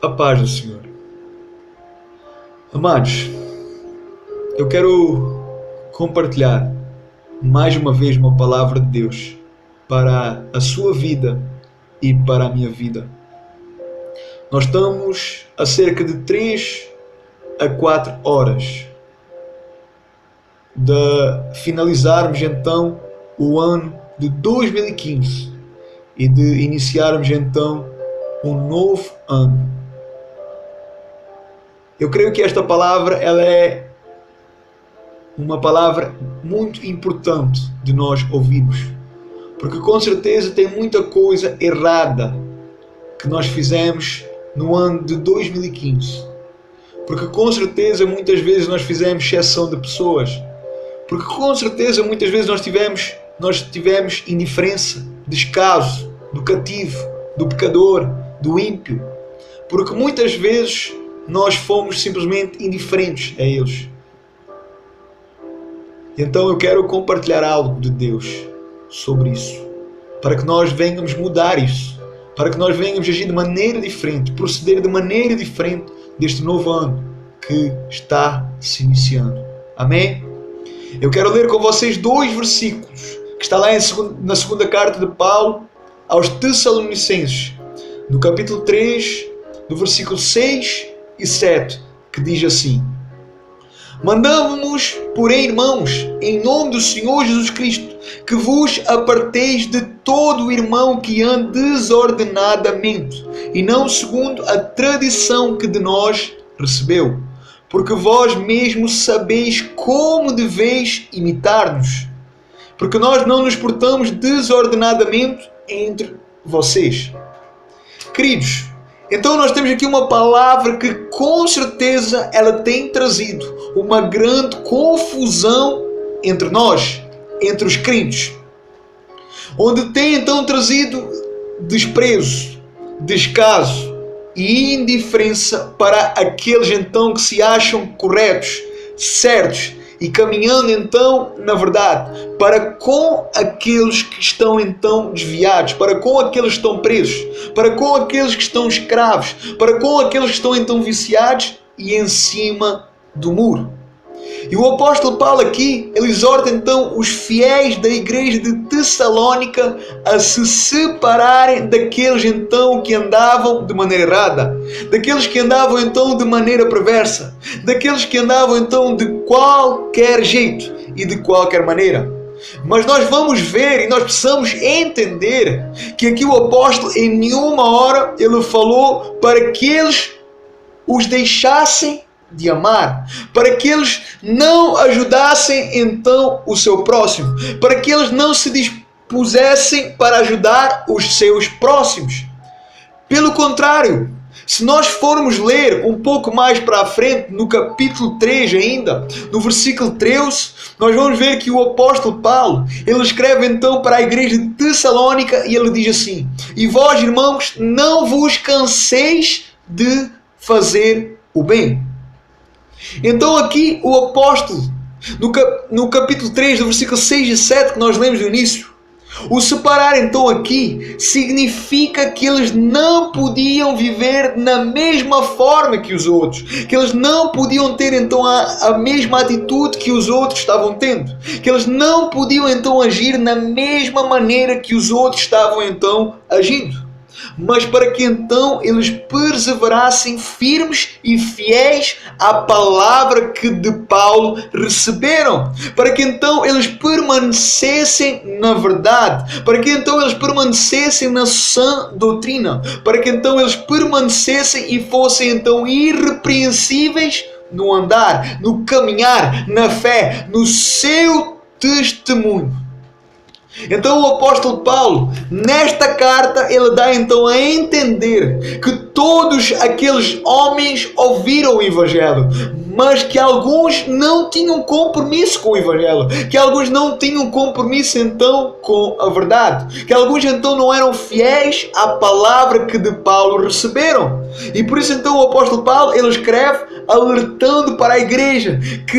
A paz do Senhor. Amados, eu quero compartilhar mais uma vez uma palavra de Deus para a sua vida e para a minha vida. Nós estamos a cerca de 3 a 4 horas de finalizarmos então o ano de 2015 e de iniciarmos então um novo ano. Eu creio que esta palavra ela é uma palavra muito importante de nós ouvirmos, porque com certeza tem muita coisa errada que nós fizemos no ano de 2015, porque com certeza muitas vezes nós fizemos exceção de pessoas, porque com certeza muitas vezes nós tivemos indiferença, descaso do cativo, do pecador, do ímpio, porque muitas vezes nós fomos simplesmente indiferentes a eles. Então eu quero compartilhar algo de Deus sobre isso, para que nós venhamos mudar isso, para que nós venhamos agir de maneira diferente, proceder de maneira diferente deste novo ano que está se iniciando. Amém? Eu quero ler com vocês 2 versículos que está lá na segunda carta de Paulo aos Tessalonicenses, no capítulo 3, do versículo 6 e 7, que diz assim: Mandamos-vos, porém, irmãos, em nome do Senhor Jesus Cristo, que vos aparteis de todo o irmão que anda desordenadamente, e não segundo a tradição que de nós recebeu, porque vós mesmos sabeis como deveis imitar-nos, porque nós não nos portamos desordenadamente entre vocês. Queridos, então nós temos aqui uma palavra que com certeza ela tem trazido uma grande confusão entre nós, entre os crentes, onde tem então trazido desprezo, descaso e indiferença para aqueles então que se acham corretos, certos e caminhando então na verdade, para com aqueles que estão então desviados, para com aqueles que estão presos, para com aqueles que estão escravos, para com aqueles que estão então viciados e em cima do muro. E o apóstolo Paulo aqui, ele exorta então os fiéis da igreja de Tessalónica a se separarem daqueles então que andavam de maneira errada, daqueles que andavam então de maneira perversa, daqueles que andavam então de qualquer jeito e de qualquer maneira. Mas nós vamos ver e nós precisamos entender que aqui o apóstolo em nenhuma hora ele falou para que eles os deixassem de amar, para que eles não ajudassem então o seu próximo, para que eles não se dispusessem para ajudar os seus próximos. Pelo contrário, se nós formos ler um pouco mais para a frente, no capítulo 3 ainda, no versículo 13, nós vamos ver que o apóstolo Paulo, ele escreve então para a igreja de Tessalónica e ele diz assim: E vós, irmãos, não vos canseis de fazer o bem. Então aqui o apóstolo, no capítulo 3, do versículo 6 e 7 que nós lemos no início, o separar então aqui significa que eles não podiam viver na mesma forma que os outros, que eles não podiam ter então a mesma atitude que os outros estavam tendo, que eles não podiam então agir na mesma maneira que os outros estavam então agindo, mas para que então eles perseverassem firmes e fiéis à palavra que de Paulo receberam, para que então eles permanecessem na verdade, para que então eles permanecessem na sã doutrina, para que então eles permanecessem e fossem então irrepreensíveis no andar, no caminhar, na fé, no seu testemunho. Então o apóstolo Paulo, nesta carta, ele dá então a entender que todos aqueles homens ouviram o Evangelho, mas que alguns não tinham compromisso com o Evangelho, que alguns não tinham compromisso então com a verdade, que alguns então não eram fiéis à palavra que de Paulo receberam. E por isso então o apóstolo Paulo, ele escreve alertando para a igreja que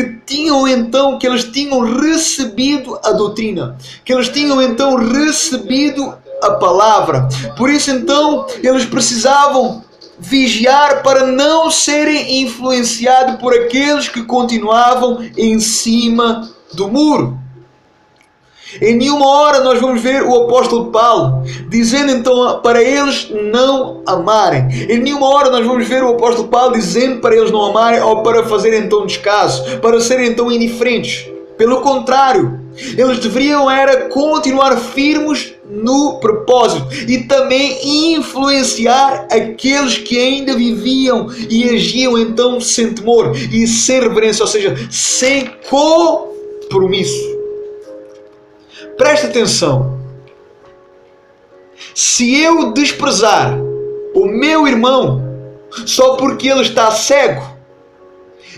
eles tinham recebido a doutrina, que eles tinham então recebido a palavra. Por isso então eles precisavam vigiar para não serem influenciados por aqueles que continuavam em cima do muro. Em nenhuma hora nós vamos ver o apóstolo Paulo dizendo então para eles não amarem. Em nenhuma hora nós vamos ver o apóstolo Paulo dizendo para eles não amarem ou para fazerem então descaso, para serem então indiferentes. Pelo contrário, eles deveriam era continuar firmes no propósito e também influenciar aqueles que ainda viviam e agiam então sem temor e sem reverência, ou seja, sem compromisso. Presta atenção. Se eu desprezar o meu irmão só porque ele está cego,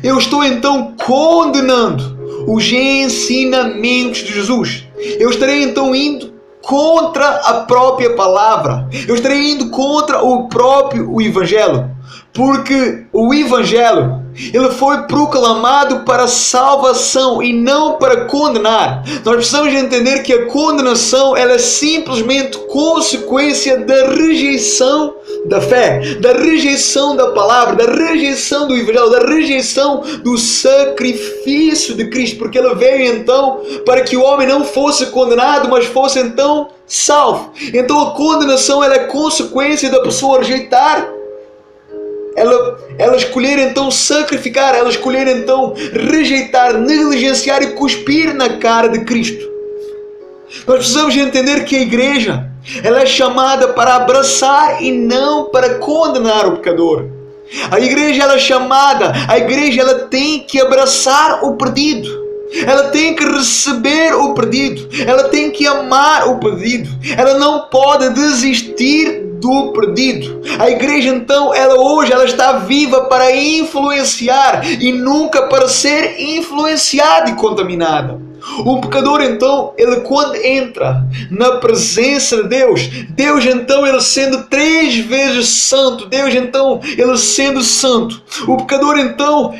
eu estou então condenando os ensinamentos de Jesus. Eu estarei então indo contra a própria palavra. Eu estarei indo contra o próprio Evangelho. Porque o Evangelho, ele foi proclamado para salvação e não para condenar. Nós precisamos entender que a condenação ela é simplesmente consequência da rejeição da fé, da rejeição da palavra, da rejeição do Evangelho, da rejeição do sacrifício de Cristo, porque ele veio então para que o homem não fosse condenado, mas fosse então salvo. Então a condenação ela é consequência da pessoa rejeitar, ela escolher então sacrificar, ela escolher então rejeitar, negligenciar e cuspir na cara de Cristo. Nós precisamos entender que a igreja ela é chamada para abraçar e não para condenar o pecador. A igreja ela é chamada, a igreja ela tem que abraçar o perdido. Ela tem que receber o perdido. Ela tem que amar o perdido. Ela não pode desistir do perdido. A igreja então, hoje está viva para influenciar e nunca para ser influenciada e contaminada. O pecador então, ele quando entra na presença de Deus então ele sendo 3 vezes santo, Deus então ele sendo santo, o pecador então,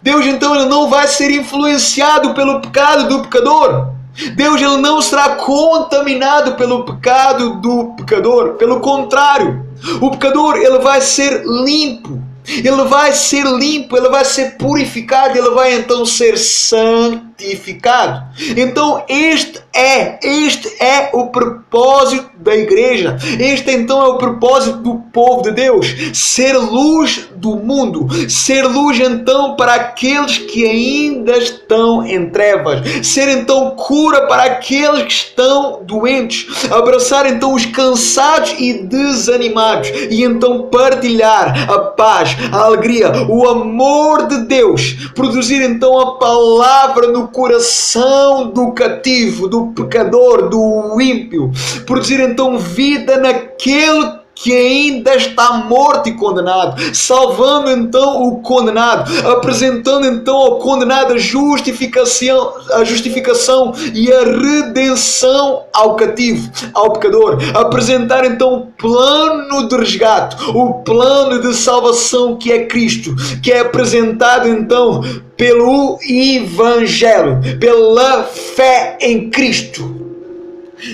Deus então ele não vai ser influenciado pelo pecado do pecador. Deus ele não será contaminado pelo pecado do pecador. Pelo contrário, o pecador ele vai ser limpo. Ele vai ser limpo, ele vai ser purificado, ele vai então ser santificado. Então este é o propósito da igreja. Este então é o propósito do povo de Deus. Ser luz do mundo. Ser luz então para aqueles que ainda estão em trevas. Ser então cura para aqueles que estão doentes. Abraçar então os cansados e desanimados. E então partilhar a paz, a alegria, o amor de Deus. Produzir então a palavra no coração do cativo, do pecador, do ímpio. Produzir então vida naquele que ainda está morto e condenado, salvando então o condenado, apresentando então ao condenado a justificação e a redenção ao cativo, ao pecador, apresentar então o plano de resgate, o plano de salvação que é Cristo, que é apresentado então pelo Evangelho, pela fé em Cristo.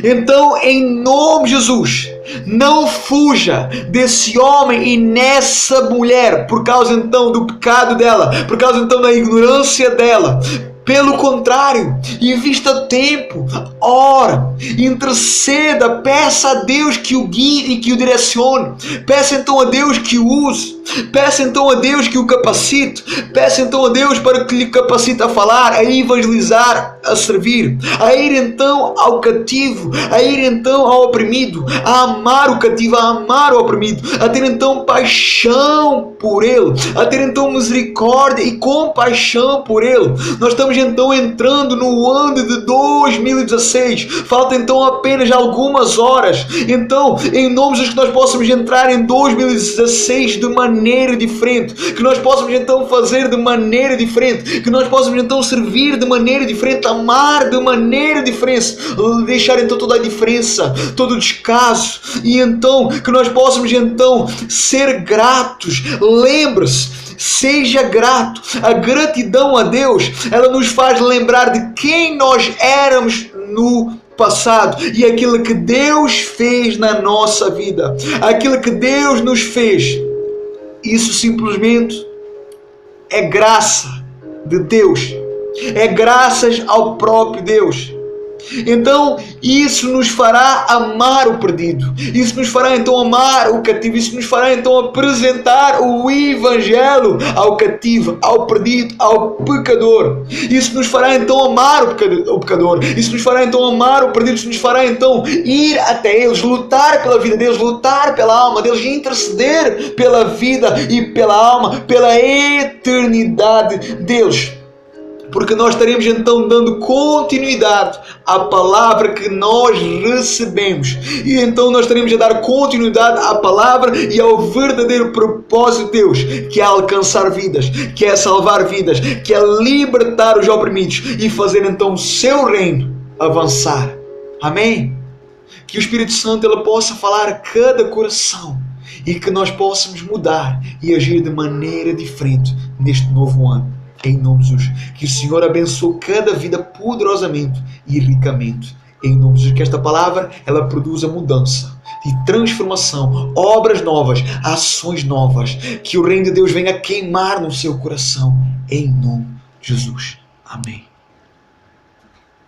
Então, em nome de Jesus, não fuja desse homem e nessa mulher por causa então do pecado dela, por causa então da ignorância dela. Pelo contrário, invista tempo, ora, interceda, peça a Deus que o guie e que o direcione. Peça então a Deus que o use. Peça então a Deus que o capacite. Peça então a Deus para que lhe capacite a falar, a evangelizar, a servir, a ir então ao cativo, a ir então ao oprimido, a amar o cativo, a amar o oprimido, a ter então paixão por ele, a ter então misericórdia e compaixão por ele. Nós estamos então entrando no ano de 2016. Falta então apenas algumas horas. Então, em nome de Jesus, que nós possamos entrar em 2016 de maneira diferente, que nós possamos então fazer de maneira diferente, que nós possamos então servir de maneira diferente, amar de maneira diferente, deixar então toda a diferença, todo o descaso, e então que nós possamos então ser gratos. Lembre-se, seja grato. A gratidão a Deus, ela nos faz lembrar de quem nós éramos no passado e aquilo que Deus fez na nossa vida, aquilo que Deus nos fez. Isso simplesmente é graça de Deus. É graças ao próprio Deus. Então isso nos fará amar o perdido, isso nos fará então amar o cativo, isso nos fará então apresentar o Evangelho ao cativo, ao perdido, ao pecador. Isso nos fará então amar o pecador, isso nos fará então amar o perdido, isso nos fará então ir até eles, lutar pela vida deles, lutar pela alma deles, interceder pela vida e pela alma, pela eternidade deles. Porque nós estaremos então dando continuidade à palavra que nós recebemos. E então nós estaremos a dar continuidade à palavra e ao verdadeiro propósito de Deus, que é alcançar vidas, que é salvar vidas, que é libertar os oprimidos e fazer então o seu reino avançar. Amém? Que o Espírito Santo ele possa falar a cada coração e que nós possamos mudar e agir de maneira diferente neste novo ano. Em nome de Jesus. Que o Senhor abençoe cada vida poderosamente e ricamente. Em nome de Jesus. Que esta palavra ela produza mudança e transformação, obras novas, ações novas. Que o reino de Deus venha queimar no seu coração. Em nome de Jesus. Amém.